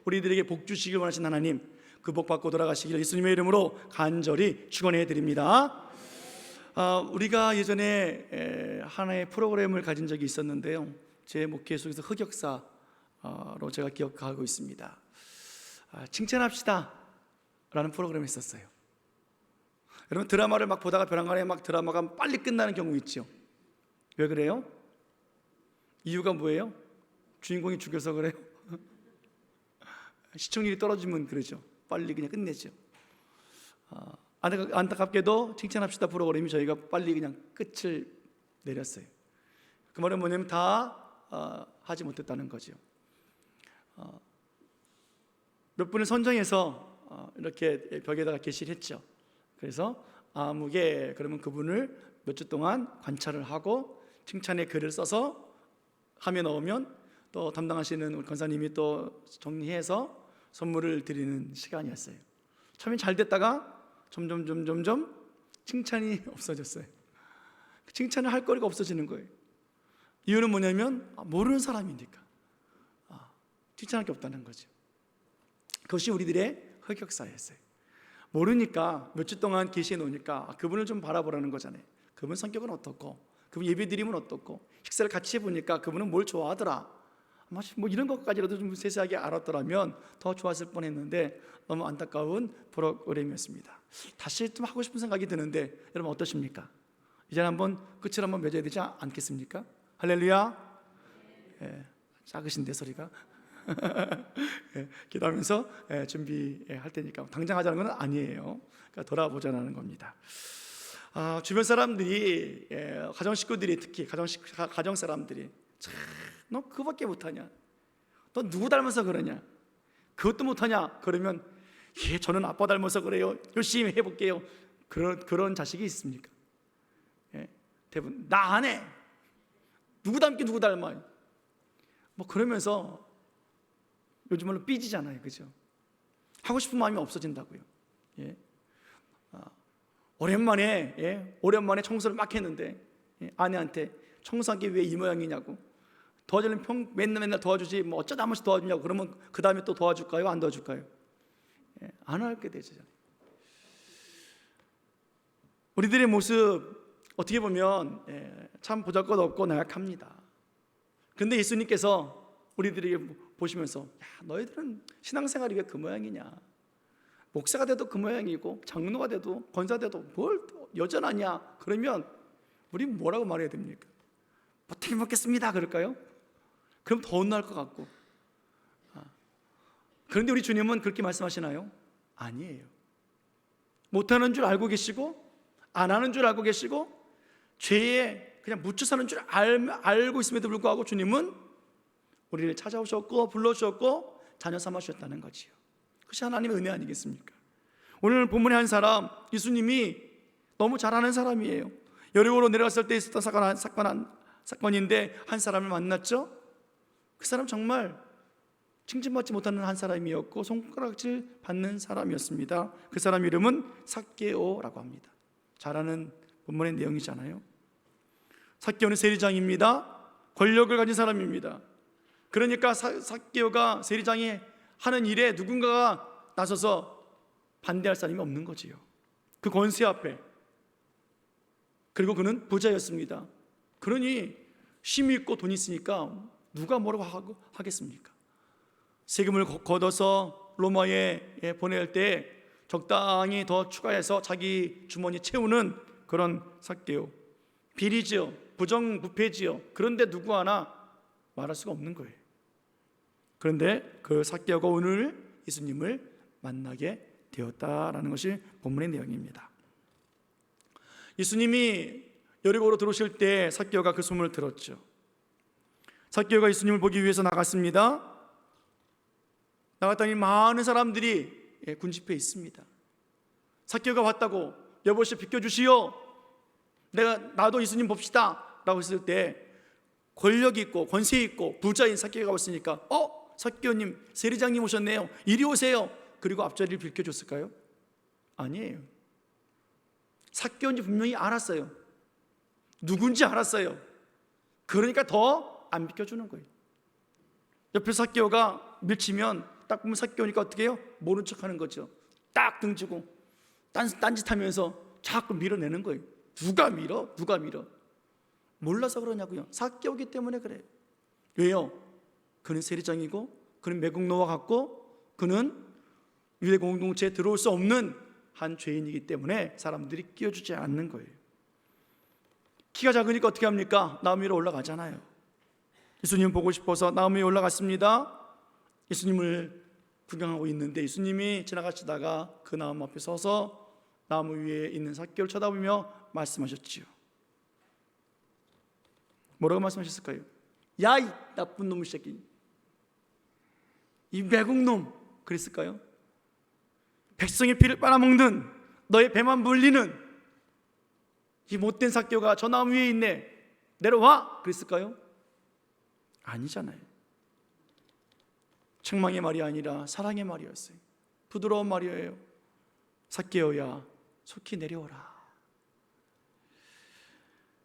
우리들에게 복 주시길 원하신 하나님, 그 복 받고 돌아가시기를 예수님의 이름으로 간절히 축원해 드립니다. 우리가 예전에 하나의 프로그램을 가진 적이 있었는데요, 제 목회 속에서 흑역사로 제가 기억하고 있습니다. 칭찬합시다 라는 프로그램이 있었어요. 여러분, 드라마를 막 보다가 벼랑간에 막 드라마가 빨리 끝나는 경우 있죠. 왜 그래요? 이유가 뭐예요? 주인공이 죽여서 그래요? 시청률이 떨어지면 그러죠. 빨리 그냥 끝내죠. 안타깝게도 칭찬합시다 프로그램이 저희가 빨리 그냥 끝을 내렸어요. 그 말은 뭐냐면 다 하지 못했다는 거죠. 몇 분을 선정해서 이렇게 벽에다가 게시를 했죠. 그래서 아무개 그러면 그분을 몇 주 동안 관찰을 하고 칭찬의 글을 써서 함에 넣으면 또 담당하시는 우리 권사님이 또 정리해서 선물을 드리는 시간이었어요. 처음엔 잘 됐다가 점점 칭찬이 없어졌어요. 칭찬을 할 거리가 없어지는 거예요. 이유는 뭐냐면 모르는 사람이니까 칭찬할 게 없다는 거죠. 그것이 우리들의 흑역사였어요. 모르니까 몇 주 동안 계시해 놓으니까 그분을 좀 바라보라는 거잖아요. 그분 성격은 어떻고, 그분 예배 드리면 어떻고, 식사를 같이 해보니까 그분은 뭘 좋아하더라, 뭐 이런 것까지라도 좀 세세하게 알았더라면 더 좋았을 뻔했는데 너무 안타까운 프로그램이었습니다. 다시 좀 하고 싶은 생각이 드는데 여러분 어떠십니까? 이제 한번 끝을 한번 맺어야 되지 않겠습니까? 할렐루야. 작으신데 소리가. 기도하면서 준비할 테니까 당장 하자는 건 아니에요. 그러니까 돌아보자는 겁니다. 주변 사람들이, 가정 식구들이, 특히 가정 사람들이 너 그거밖에 못하냐, 너 누구 닮아서 그러냐, 그것도 못하냐 그러면 저는 아빠 닮아서 그래요, 열심히 해볼게요. 그런 자식이 있습니까? 대부분 나 안 해, 누구 닮게 누구 닮아, 뭐 그러면서 요즘 말로 삐지잖아요, 그죠? 하고 싶은 마음이 없어진다고요. 오랜만에 청소를 막 했는데 아내한테 청소한 게 왜 이 모양이냐고, 도와주려면 맨날 도와주지 뭐 어쩌다 한 번씩 도와주냐고. 그러면 그 다음에 또 도와줄까요? 안 도와줄까요? 안 하게 되죠. 우리들의 모습 어떻게 보면 참 보잘것없고 나약합니다. 그런데 예수님께서 우리들에게 보시면서 너희들은 신앙생활이 왜 그 모양이냐, 목사가 돼도 그 모양이고 장로가 돼도 권사 돼도 뭘 여전하냐 그러면 우리 뭐라고 말해야 됩니까? 어떻게 먹겠습니다 그럴까요? 그럼 더 혼날 것 같고. 그런데 우리 주님은 그렇게 말씀하시나요? 아니에요. 못하는 줄 알고 계시고 안 하는 줄 알고 계시고 죄에 그냥 묻혀 사는 줄 알고 있음에도 불구하고 주님은 우리를 찾아오셨고 불러주셨고 자녀 삼아주셨다는 거지요. 그것이 하나님의 은혜 아니겠습니까? 오늘 본문의 한 사람, 예수님이 너무 잘하는 사람이에요. 여리고로 내려갔을 때 있었던 사건인데 한 사람을 만났죠. 그 사람 정말 칭찬받지 못하는 한 사람이었고 손가락질 받는 사람이었습니다. 그 사람 이름은 삭개오라고 합니다. 잘하는 본문의 내용이잖아요. 삭개오는 세리장입니다. 권력을 가진 사람입니다. 그러니까 삭개오가 세리장이 하는 일에 누군가가 나서서 반대할 사람이 없는 거지요. 그 권세 앞에. 그리고 그는 부자였습니다. 그러니 힘이 있고 돈이 있으니까 누가 뭐라고 하겠습니까? 세금을 걷어서 로마에 보낼 때 적당히 더 추가해서 자기 주머니 채우는 그런 삭개오. 비리지요, 부정부패지요. 그런데 누구 하나 말할 수가 없는 거예요. 그런데 그 삭개오가 오늘 예수님을 만나게 되었다라는 것이 본문의 내용입니다. 예수님이 여리고로 들어오실 때 삭개오가 그 소문을 들었죠. 삭개오가 예수님을 보기 위해서 나갔습니다. 나갔더니 많은 사람들이 군집해 있습니다. 삭개오가 왔다고, 여보시오 비켜주시오, 나도 예수님 봅시다 라고 했을 때 권력 있고 권세 있고 부자인 삭개오가 왔으니까 삭개오님, 세리장님 오셨네요, 이리 오세요. 그리고 앞자리를 비켜줬을까요? 아니에요. 삭개오인지 분명히 알았어요. 누군지 알았어요. 그러니까 더 안 비켜주는 거예요. 옆에 삭개오가 밀치면 딱 보면 삭개오니까 어떻게 해요? 모른 척하는 거죠. 딱 등지고 딴짓하면서 자꾸 밀어내는 거예요. 누가 밀어? 누가 밀어? 몰라서 그러냐고요. 삭개오기 때문에 그래요. 왜요? 그는 세리장이고 그는 매국노와 같고 그는 유대 공동체에 들어올 수 없는 한 죄인이기 때문에 사람들이 끼워주지 않는 거예요. 키가 작으니까 어떻게 합니까? 나무 위로 올라가잖아요. 예수님 보고 싶어서 나무 위에 올라갔습니다. 예수님을 구경하고 있는데 예수님이 지나가시다가 그 나무 앞에 서서 나무 위에 있는 삭개오를 쳐다보며 말씀하셨지요. 뭐라고 말씀하셨을까요? 야, 이 나쁜 놈의 새끼, 이 매국놈, 그랬을까요? 백성의 피를 빨아먹는 너의 배만 물리는 이 못된 삭개오가 저 나무 위에 있네, 내려와, 그랬을까요? 아니잖아요. 책망의 말이 아니라 사랑의 말이었어요. 부드러운 말이에요. 삭개오야, 속히 내려오라.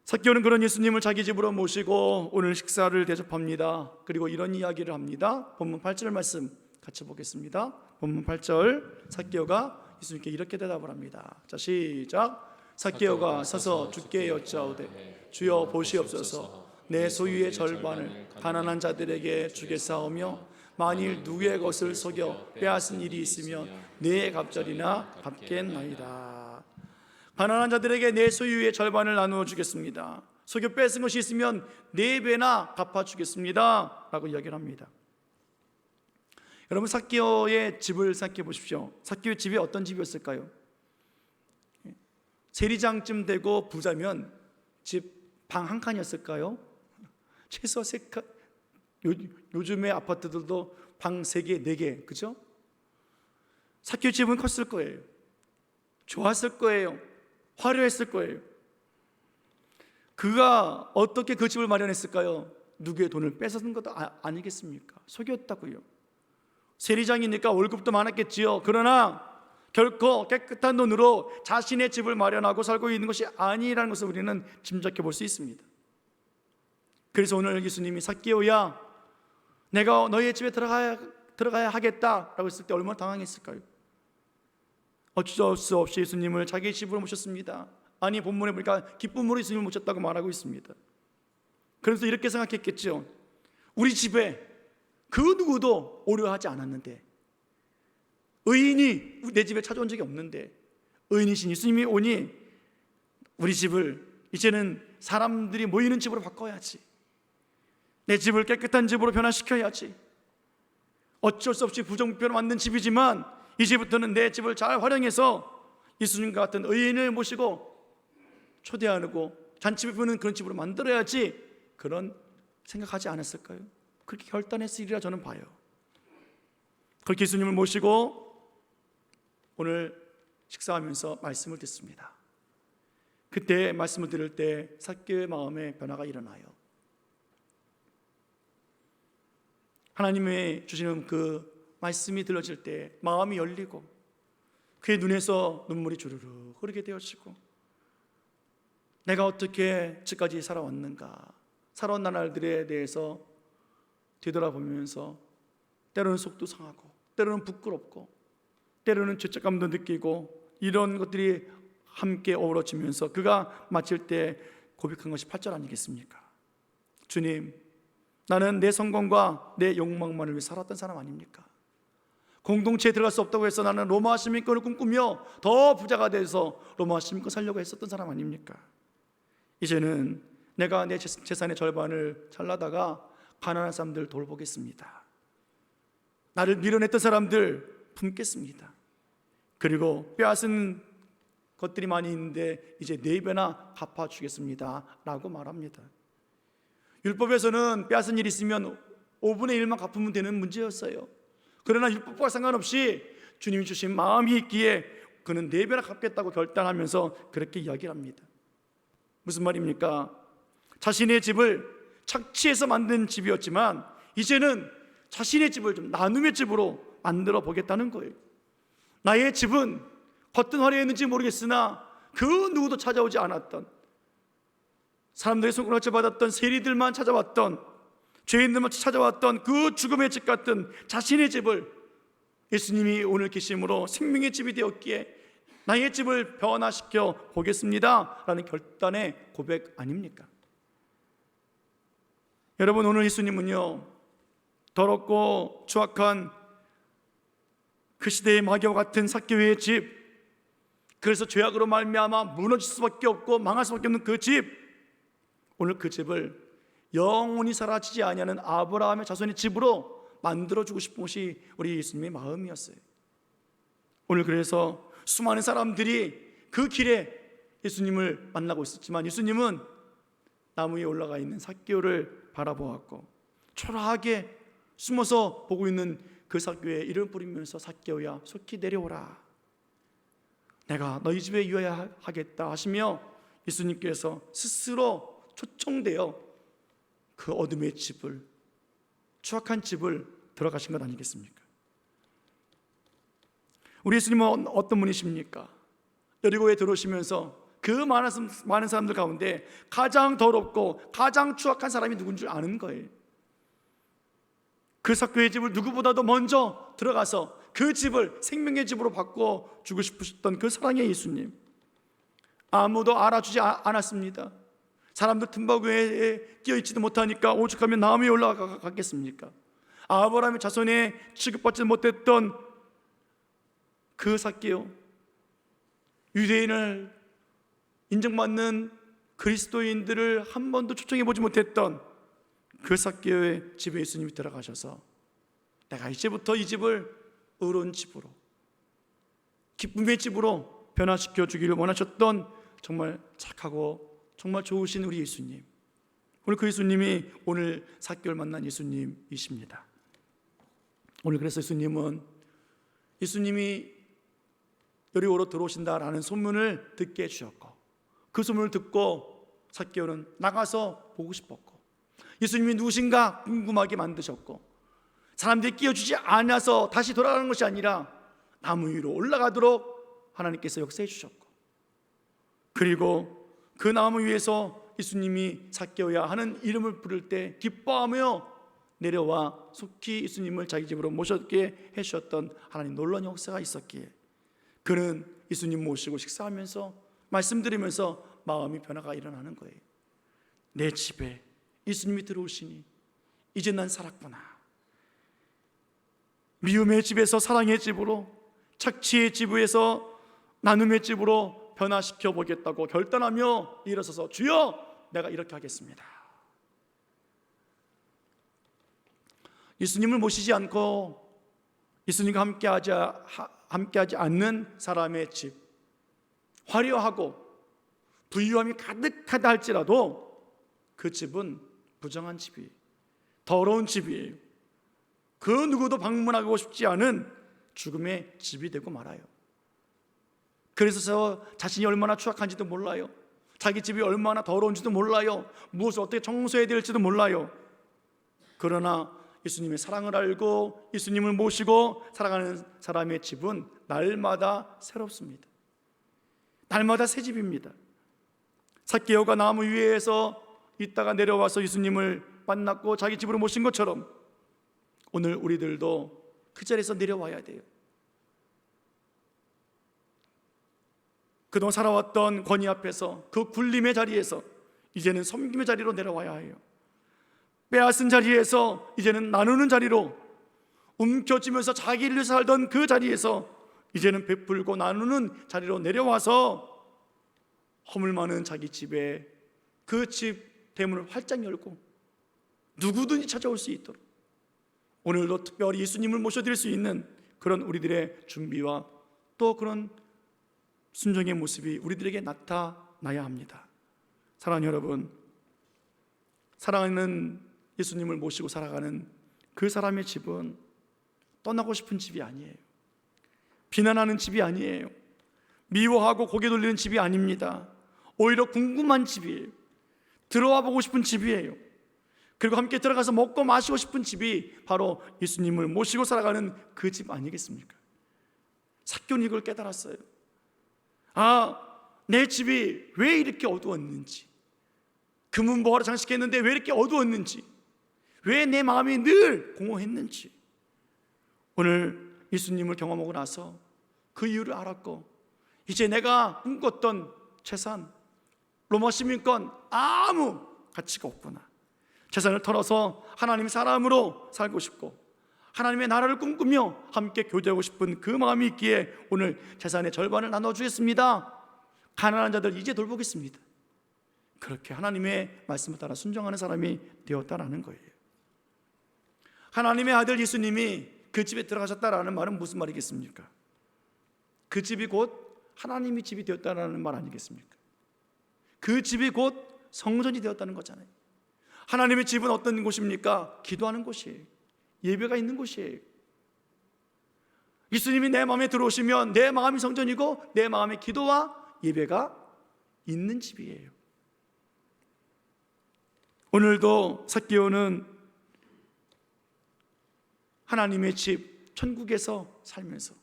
삭개오는 그런 예수님을 자기 집으로 모시고 오늘 식사를 대접합니다. 그리고 이런 이야기를 합니다. 본문 8절 말씀 같이 보겠습니다. 본문 8절, 삭개오가 예수님께 이렇게 대답을 합니다. 자, 시작. 삭개오가 서서 주께 여짜오되 주여 보시옵소서, 내 소유의 절반을 가난한 자들에게 주겠사오며 만일 누구의 것을 속여 빼앗은 일이 있으면 내 갑절이나 갚겠나이다. 가난한 자들에게 내 소유의 절반을 나누어 주겠습니다. 속여 뺏은 것이 있으면 4배나 갚아주겠습니다 라고 이야기를 합니다. 여러분, 삭개오의 집을 생각해 보십시오. 삭개오의 집이 어떤 집이었을까요? 세리장쯤 되고 부자면 집 방 한 칸이었을까요? 최소 3칸. 요즘의 아파트들도 방 3개, 4개, 그죠? 삭개오 집은 컸을 거예요. 좋았을 거예요. 화려했을 거예요. 그가 어떻게 그 집을 마련했을까요? 누구의 돈을 뺏어든 것도 아니겠습니까? 속였다고요. 세리장이니까 월급도 많았겠지요. 그러나 결코 깨끗한 돈으로 자신의 집을 마련하고 살고 있는 것이 아니라는 것을 우리는 짐작해 볼 수 있습니다. 그래서 오늘 예수님이 삭개오야, 내가 너의 집에 들어가야 하겠다라고 했을 때 얼마나 당황했을까요? 어쩔 수 없이 예수님을 자기 집으로 모셨습니다. 아니, 본문에 보니까 기쁨으로 예수님을 모셨다고 말하고 있습니다. 그래서 이렇게 생각했겠죠. 우리 집에 그 누구도 오려하지 않았는데, 의인이 내 집에 찾아온 적이 없는데 의인이신 예수님이 오니 우리 집을 이제는 사람들이 모이는 집으로 바꿔야지, 내 집을 깨끗한 집으로 변화시켜야지. 어쩔 수 없이 부정부패로 만든 집이지만 이제부터는 내 집을 잘 활용해서 예수님과 같은 의인을 모시고 초대하고 잔치 베푸는 그런 집으로 만들어야지, 그런 생각하지 않았을까요? 그렇게 결단했으리라 저는 봐요. 그렇게 예수님을 모시고 오늘 식사하면서 말씀을 듣습니다. 그때 말씀을 들을 때 삭개오의 마음에 변화가 일어나요. 하나님의 주시는 그 말씀이 들려질 때 마음이 열리고 그의 눈에서 눈물이 주르르 흐르게 되어지고, 내가 어떻게 지금까지 살아왔는가, 살아온 나날들에 대해서 되돌아보면서 때로는 속도 상하고 때로는 부끄럽고 때로는 죄책감도 느끼고, 이런 것들이 함께 어우러지면서 그가 마칠 때 고백한 것이 8절 아니겠습니까? 주님, 나는 내 성공과 내 욕망만을 위해 살았던 사람 아닙니까? 공동체에 들어갈 수 없다고 해서 나는 로마 시민권을 꿈꾸며 더 부자가 돼서 로마 시민권 살려고 했었던 사람 아닙니까? 이제는 내가 내 재산의 절반을 잘라다가 가난한 사람들 돌보겠습니다. 나를 밀어냈던 사람들 품겠습니다. 그리고 빼앗은 것들이 많이 있는데 이제 4배나 갚아주겠습니다 라고 말합니다. 율법에서는 빼앗은 일이 있으면 5분의 1만 갚으면 되는 문제였어요. 그러나 율법과 상관없이 주님이 주신 마음이 있기에 그는 4배나 갚겠다고 결단하면서 그렇게 이야기를 합니다. 무슨 말입니까? 자신의 집을 착취해서 만든 집이었지만 이제는 자신의 집을 좀 나눔의 집으로 만들어 보겠다는 거예요. 나의 집은 겉은 화려했는지 모르겠으나 그 누구도 찾아오지 않았던, 사람들의 손가락질 받았던 세리들만 찾아왔던, 죄인들만 찾아왔던 그 죽음의 집 같은 자신의 집을 예수님이 오늘 계심으로 생명의 집이 되었기에 나의 집을 변화시켜 보겠습니다 라는 결단의 고백 아닙니까? 여러분, 오늘 예수님은요, 더럽고 추악한 그 시대의 마귀와 같은 삭개오의 집, 그래서 죄악으로 말미암아 무너질 수밖에 없고 망할 수밖에 없는 그 집, 오늘 그 집을 영원히 사라지지 아니하는 아브라함의 자손의 집으로 만들어주고 싶은 것이 우리 예수님의 마음이었어요. 오늘 그래서 수많은 사람들이 그 길에 예수님을 만나고 있었지만 예수님은 나무 위에 올라가 있는 삭개오를 바라보았고 초라하게 숨어서 보고 있는 그 삭개오에 이름을 부르면서 삭개오야 속히 내려오라, 내가 너희 집에 유하겠다 하시며 예수님께서 스스로 초청되어 그 어둠의 집을, 추악한 집을 들어가신 것 아니겠습니까? 우리 예수님은 어떤 분이십니까? 여리고에 들어오시면서 그 많은 사람들 가운데 가장 더럽고 가장 추악한 사람이 누군 줄 아는 거예요. 그 삭개오의 집을 누구보다도 먼저 들어가서 그 집을 생명의 집으로 바꿔주고 싶으셨던 그 사랑의 예수님, 아무도 알아주지 않았습니다. 사람들 틈바구니에 끼어있지도 못하니까 오죽하면 나무 위에 올라가겠습니까? 아브라함의 자손에 취급받지 못했던 그 삭개오, 유대인을 인정받는 그리스도인들을 한 번도 초청해보지 못했던 그 삭개오의 집에 예수님이 들어가셔서 내가 이제부터 이 집을 의로운 집으로, 기쁨의 집으로 변화시켜 주기를 원하셨던 정말 착하고 정말 좋으신 우리 예수님, 오늘 그 예수님이 오늘 삭개오를 만난 예수님이십니다. 오늘 그래서 예수님이 여리고로 들어오신다라는 소문을 듣게 해주셨고, 그 소문을 듣고 삭개오는 나가서 보고 싶었고, 예수님이 누구신가 궁금하게 만드셨고, 사람들이 끼워주지 않아서 다시 돌아가는 것이 아니라 나무 위로 올라가도록 하나님께서 역사해 주셨고, 그리고 그 나무 위에서 예수님이 삭개오야 하는 이름을 부를 때 기뻐하며 내려와 속히 예수님을 자기 집으로 모셨게 해주셨던 하나님 놀라운 역사가 있었기에 그는 예수님 모시고 식사하면서 말씀드리면서 마음이 변화가 일어나는 거예요. 내 집에 예수님이 들어오시니 이제 난 살았구나. 미움의 집에서 사랑의 집으로, 착취의 집에서 나눔의 집으로 변화시켜 보겠다고 결단하며 일어서서 주여 내가 이렇게 하겠습니다. 예수님을 모시지 않고 예수님과 함께하지 않는 사람의 집, 화려하고 부유함이 가득하다 할지라도 그 집은 부정한 집이에요. 더러운 집이에요. 그 누구도 방문하고 싶지 않은 죽음의 집이 되고 말아요. 그래서 자신이 얼마나 추악한지도 몰라요. 자기 집이 얼마나 더러운지도 몰라요. 무엇을 어떻게 청소해야 될지도 몰라요. 그러나 예수님의 사랑을 알고 예수님을 모시고 살아가는 사람의 집은 날마다 새롭습니다. 날마다 새 집입니다. 삭개오가 나무 위에서 있다가 내려와서 예수님을 만났고 자기 집으로 모신 것처럼 오늘 우리들도 그 자리에서 내려와야 돼요. 그동안 살아왔던 권위 앞에서 그 굴림의 자리에서 이제는 섬김의 자리로 내려와야 해요. 빼앗은 자리에서 이제는 나누는 자리로, 움켜쥐면서 자기를 위해서 살던 그 자리에서 이제는 베풀고 나누는 자리로 내려와서 허물 많은 자기 집에 그 집 대문을 활짝 열고 누구든지 찾아올 수 있도록 오늘도 특별히 예수님을 모셔드릴 수 있는 그런 우리들의 준비와 또 그런 순종의 모습이 우리들에게 나타나야 합니다. 사랑하는 여러분, 사랑하는 예수님을 모시고 살아가는 그 사람의 집은 떠나고 싶은 집이 아니에요. 비난하는 집이 아니에요. 미워하고 고개 돌리는 집이 아닙니다. 오히려 궁금한 집이에요. 들어와 보고 싶은 집이에요. 그리고 함께 들어가서 먹고 마시고 싶은 집이 바로 예수님을 모시고 살아가는 그 집 아니겠습니까? 삭개오는 이걸 깨달았어요. 내 집이 왜 이렇게 어두웠는지, 금은보화로 장식했는데 왜 이렇게 어두웠는지, 왜 내 마음이 늘 공허했는지, 오늘 예수님을 경험하고 나서 그 이유를 알았고, 이제 내가 꿈꿨던 재산, 로마 시민권 아무 가치가 없구나. 재산을 털어서 하나님의 사람으로 살고 싶고 하나님의 나라를 꿈꾸며 함께 교제하고 싶은 그 마음이 있기에 오늘 재산의 절반을 나눠주겠습니다. 가난한 자들 이제 돌보겠습니다. 그렇게 하나님의 말씀을 따라 순종하는 사람이 되었다라는 거예요. 하나님의 아들 예수님이 그 집에 들어가셨다라는 말은 무슨 말이겠습니까? 그 집이 곧 하나님의 집이 되었다라는 말 아니겠습니까? 그 집이 곧 성전이 되었다는 거잖아요. 하나님의 집은 어떤 곳입니까? 기도하는 곳이에요. 예배가 있는 곳이에요. 예수님이 내 마음에 들어오시면 내 마음이 성전이고 내 마음에 기도와 예배가 있는 집이에요. 오늘도 삭개오는 하나님의 집 천국에서 살면서,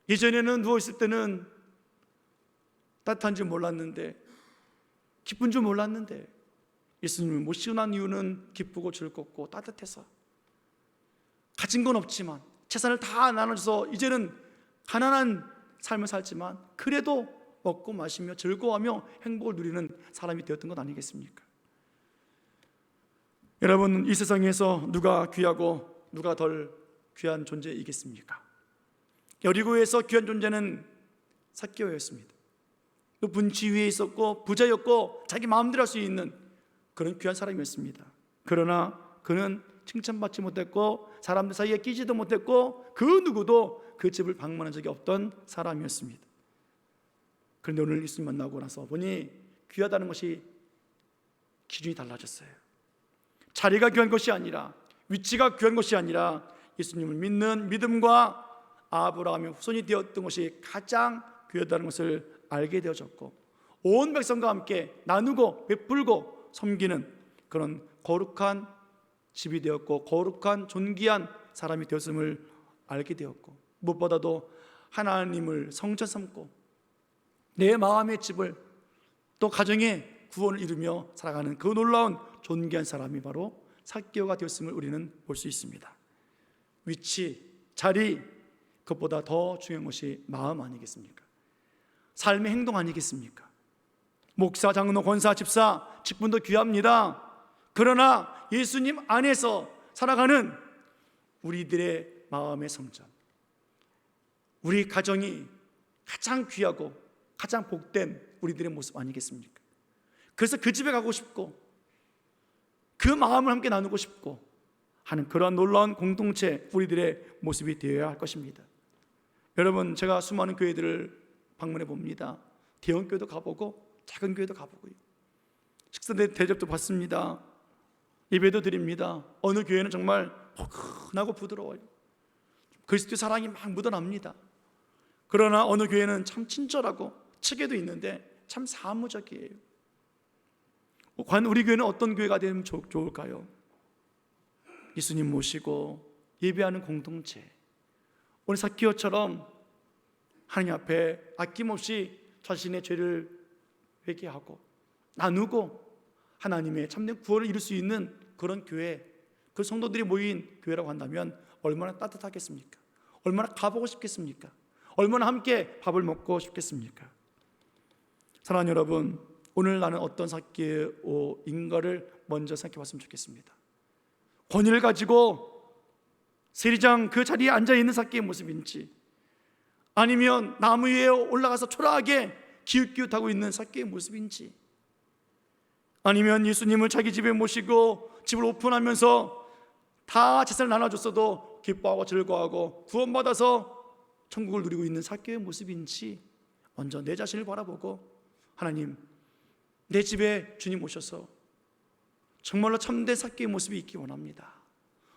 예전에는 누워있을 때는 따뜻한 줄 몰랐는데, 기쁜 줄 몰랐는데 예수님을 모시고 난 이유는 기쁘고 즐겁고 따뜻해서, 가진 건 없지만 재산을 다 나눠줘서 이제는 가난한 삶을 살지만 그래도 먹고 마시며 즐거워하며 행복을 누리는 사람이 되었던 것 아니겠습니까? 여러분, 이 세상에서 누가 귀하고 누가 덜 귀한 존재이겠습니까? 여리고에서 귀한 존재는 삭개오였습니다. 높은 지위에 있었고 부자였고 자기 마음대로 할 수 있는 그런 귀한 사람이었습니다. 그러나 그는 칭찬받지 못했고 사람들 사이에 끼지도 못했고 그 누구도 그 집을 방문한 적이 없던 사람이었습니다. 그런데 오늘 예수님 만나고 나서 보니 귀하다는 것이 기준이 달라졌어요. 자리가 귀한 것이 아니라, 위치가 귀한 것이 아니라 예수님을 믿는 믿음과 아브라함의 후손이 되었던 것이 가장 귀하다는 것을 알게 되어졌고, 온 백성과 함께 나누고 베풀고 섬기는 그런 거룩한 집이 되었고 거룩한 존귀한 사람이 되었음을 알게 되었고, 무엇보다도 하나님을 성전 삼고 내 마음의 집을 또 가정의 구원을 이루며 살아가는 그 놀라운 존귀한 사람이 바로 삭개오가 되었음을 우리는 볼 수 있습니다. 위치, 자리, 그것보다 더 중요한 것이 마음 아니겠습니까? 삶의 행동 아니겠습니까? 목사, 장로, 권사, 집사, 직분도 귀합니다. 그러나 예수님 안에서 살아가는 우리들의 마음의 성전, 우리 가정이 가장 귀하고 가장 복된 우리들의 모습 아니겠습니까? 그래서 그 집에 가고 싶고 그 마음을 함께 나누고 싶고 하는 그러한 놀라운 공동체, 우리들의 모습이 되어야 할 것입니다. 여러분, 제가 수많은 교회들을 방문해 봅니다. 대형 교회도 가보고 작은 교회도 가보고요. 식사 대접도 받습니다. 예배도 드립니다. 어느 교회는 정말 포근하고 부드러워요. 그리스도의 사랑이 막 묻어납니다. 그러나 어느 교회는 참 친절하고 체계도 있는데 참 사무적이에요. 과연 우리 교회는 어떤 교회가 되면 좋을까요? 예수님 모시고 예배하는 공동체, 오늘 삭개오처럼 하나님 앞에 아낌없이 자신의 죄를 회개하고 나누고 하나님의 참된 구원을 이룰 수 있는 그런 교회, 그 성도들이 모인 교회라고 한다면 얼마나 따뜻하겠습니까? 얼마나 가보고 싶겠습니까? 얼마나 함께 밥을 먹고 싶겠습니까? 사랑하는 여러분, 오늘 나는 어떤 삭개오인가를 먼저 생각해 봤으면 좋겠습니다. 권위를 가지고 세리장 그 자리에 앉아있는 삭개오의 모습인지, 아니면 나무 위에 올라가서 초라하게 기웃기웃하고 있는 삭개오의 모습인지, 아니면 예수님을 자기 집에 모시고 집을 오픈하면서 다 재산을 나눠줬어도 기뻐하고 즐거워하고 구원받아서 천국을 누리고 있는 삭개오의 모습인지 먼저 내 자신을 바라보고, 하나님, 내 집에 주님 오셔서 정말로 참된 삭개오의 모습이 있기 원합니다.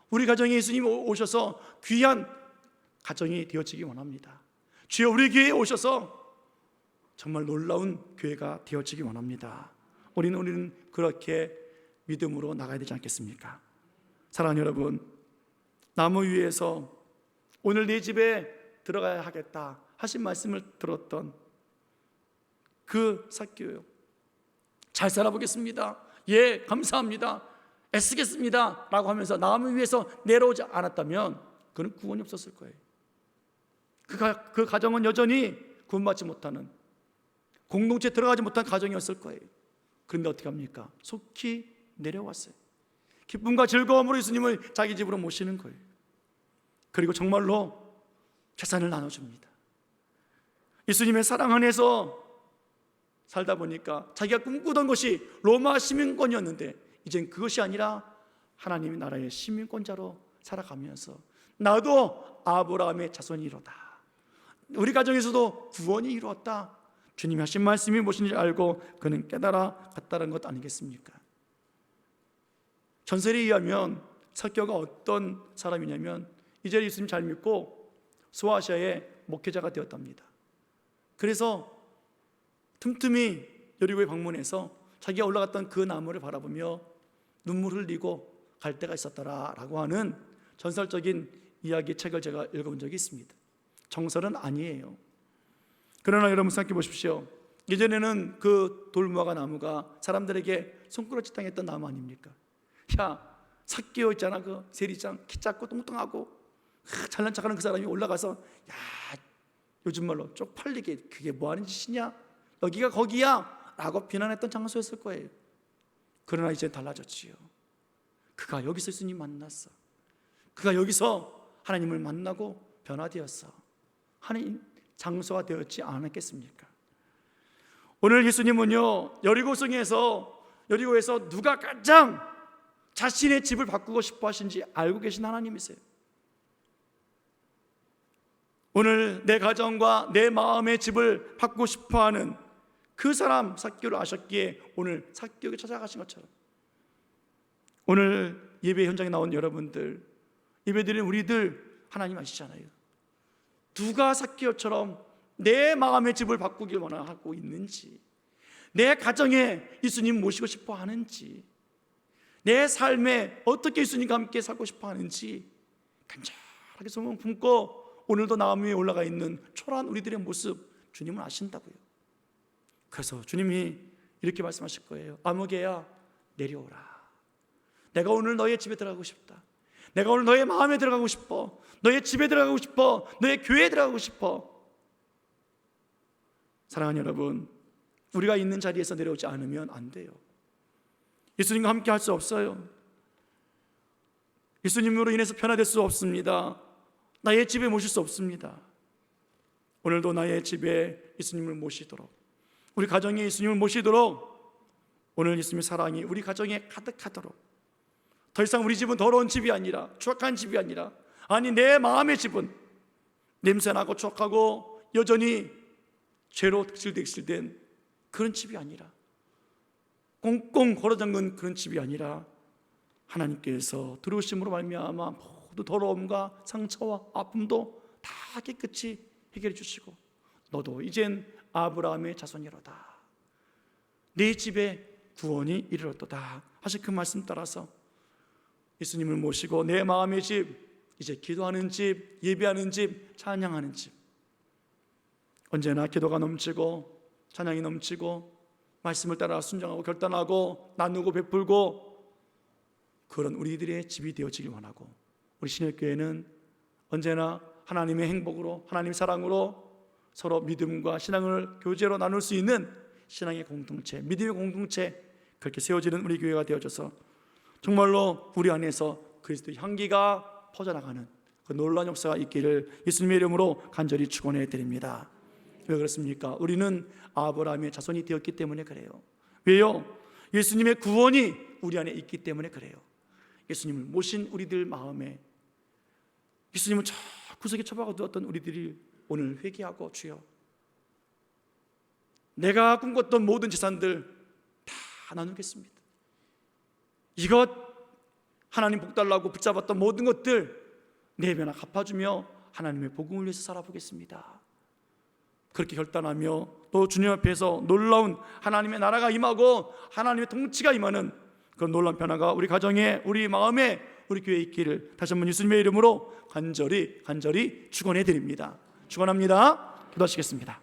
우리 가정에 예수님 오셔서 귀한 가정이 되어지기 원합니다. 주여, 우리 교회에 오셔서 정말 놀라운 교회가 되어지기 원합니다. 우리는 그렇게 믿음으로 나가야 되지 않겠습니까? 사랑하는 여러분, 나무 위에서 오늘 내 집에 들어가야 하겠다 하신 말씀을 들었던 그 삭개오요, 잘 살아보겠습니다, 예 감사합니다, 애쓰겠습니다 라고 하면서 나무 위에서 내려오지 않았다면 그는 구원이 없었을 거예요. 그 가정은 여전히 구원받지 못하는, 공동체에 들어가지 못한 가정이었을 거예요. 그런데 어떻게 합니까? 속히 내려왔어요. 기쁨과 즐거움으로 예수님을 자기 집으로 모시는 거예요. 그리고 정말로 재산을 나눠줍니다. 예수님의 사랑 안에서 살다 보니까 자기가 꿈꾸던 것이 로마 시민권이었는데 이젠 그것이 아니라 하나님의 나라의 시민권자로 살아가면서 나도 아브라함의 자손이로다, 우리 가정에서도 구원이 이루었다, 주님이 하신 말씀이 무엇인지 알고 그는 깨달아 갔다는 것 아니겠습니까? 전설에 의하면 삭개오가 어떤 사람이냐면 이제 예수님 잘 믿고 소아시아의 목회자가 되었답니다. 그래서 틈틈이 여리고에 방문해서 자기가 올라갔던 그 나무를 바라보며 눈물 흘리고 갈 때가 있었더라라고 하는 전설적인 이야기 책을 제가 읽어본 적이 있습니다. 정설은 아니에요. 그러나 여러분 생각해 보십시오. 예전에는 그 돌무화과 나무가 사람들에게 손가락질 당했던 나무 아닙니까? 야, 삭개오 있잖아, 그 세리장, 키 작고 뚱뚱하고 잘난 척하는 그 사람이 올라가서 야, 요즘 말로 쪽팔리게 그게 뭐 하는 짓이냐, 여기가 거기야 라고 비난했던 장소였을 거예요. 그러나 이제 달라졌지요. 그가 여기서 예수님 만났어. 그가 여기서 하나님을 만나고 변화되었어 하는 장소가 되었지 않았겠습니까? 오늘 예수님은요, 여리고에서 누가 가장 자신의 집을 바꾸고 싶어 하신지 알고 계신 하나님이세요. 오늘 내 가정과 내 마음의 집을 바꾸고 싶어 하는 그 사람 삭개오를 아셨기에 오늘 삭개오에게 찾아가신 것처럼 오늘 예배 현장에 나온 여러분들, 예배드리는 우리들 하나님 아시잖아요. 누가 삭개오처럼 내 마음의 집을 바꾸길 원하고 있는지, 내 가정에 예수님 모시고 싶어 하는지, 내 삶에 어떻게 예수님과 함께 살고 싶어 하는지 간절하게 소망 품고 오늘도 나무 위에 올라가 있는 초라한 우리들의 모습 주님은 아신다고요. 그래서 주님이 이렇게 말씀하실 거예요. 아무개야 내려오라. 내가 오늘 너의 집에 들어가고 싶다. 내가 오늘 너의 마음에 들어가고 싶어. 너의 집에 들어가고 싶어. 너의 교회에 들어가고 싶어. 사랑하는 여러분, 우리가 있는 자리에서 내려오지 않으면 안 돼요. 예수님과 함께 할 수 없어요. 예수님으로 인해서 변화될 수 없습니다. 나의 집에 모실 수 없습니다. 오늘도 나의 집에 예수님을 모시도록, 우리 가정에 예수님을 모시도록, 오늘 예수님의 사랑이 우리 가정에 가득하도록, 더 이상 우리 집은 더러운 집이 아니라, 추악한 집이 아니라, 아니 내 마음의 집은 냄새나고 추악하고 여전히 죄로 득실득실된 그런 집이 아니라, 꽁꽁 걸어잠근 그런 집이 아니라 하나님께서 들어오심으로 말미암아 모두 더러움과 상처와 아픔도 다 깨끗이 해결해 주시고 너도 이젠 아브라함의 자손이로다, 네 집에 구원이 이르렀도다 하신 그 말씀 따라서 예수님을 모시고 내 마음의 집, 이제 기도하는 집, 예배하는 집, 찬양하는 집, 언제나 기도가 넘치고 찬양이 넘치고 말씀을 따라 순종하고 결단하고 나누고 베풀고 그런 우리들의 집이 되어지길 원하고, 우리 신약교회는 언제나 하나님의 행복으로, 하나님의 사랑으로 서로 믿음과 신앙을 교제로 나눌 수 있는 신앙의 공동체, 믿음의 공동체, 그렇게 세워지는 우리 교회가 되어져서 정말로 우리 안에서 그리스도의 향기가 퍼져나가는 그 놀라운 역사가 있기를 예수님의 이름으로 간절히 축원해 드립니다. 왜 그렇습니까? 우리는 아브라함의 자손이 되었기 때문에 그래요. 왜요? 예수님의 구원이 우리 안에 있기 때문에 그래요. 예수님을 모신 우리들 마음에 예수님을 저 구석에 처박아 두었던 우리들이 오늘 회개하고, 주여 내가 꿈꿨던 모든 재산들 다 나누겠습니다. 이것 하나님 복 달라고 붙잡았던 모든 것들 내면아 갚아주며 하나님의 복음을 위해서 살아보겠습니다. 그렇게 결단하며 또 주님 앞에서 놀라운 하나님의 나라가 임하고 하나님의 통치가 임하는 그런 놀라운 변화가 우리 가정에, 우리 마음에, 우리 교회에 있기를 다시 한번 예수님의 이름으로 간절히 축원해 드립니다. 축원합니다. 기도하시겠습니다.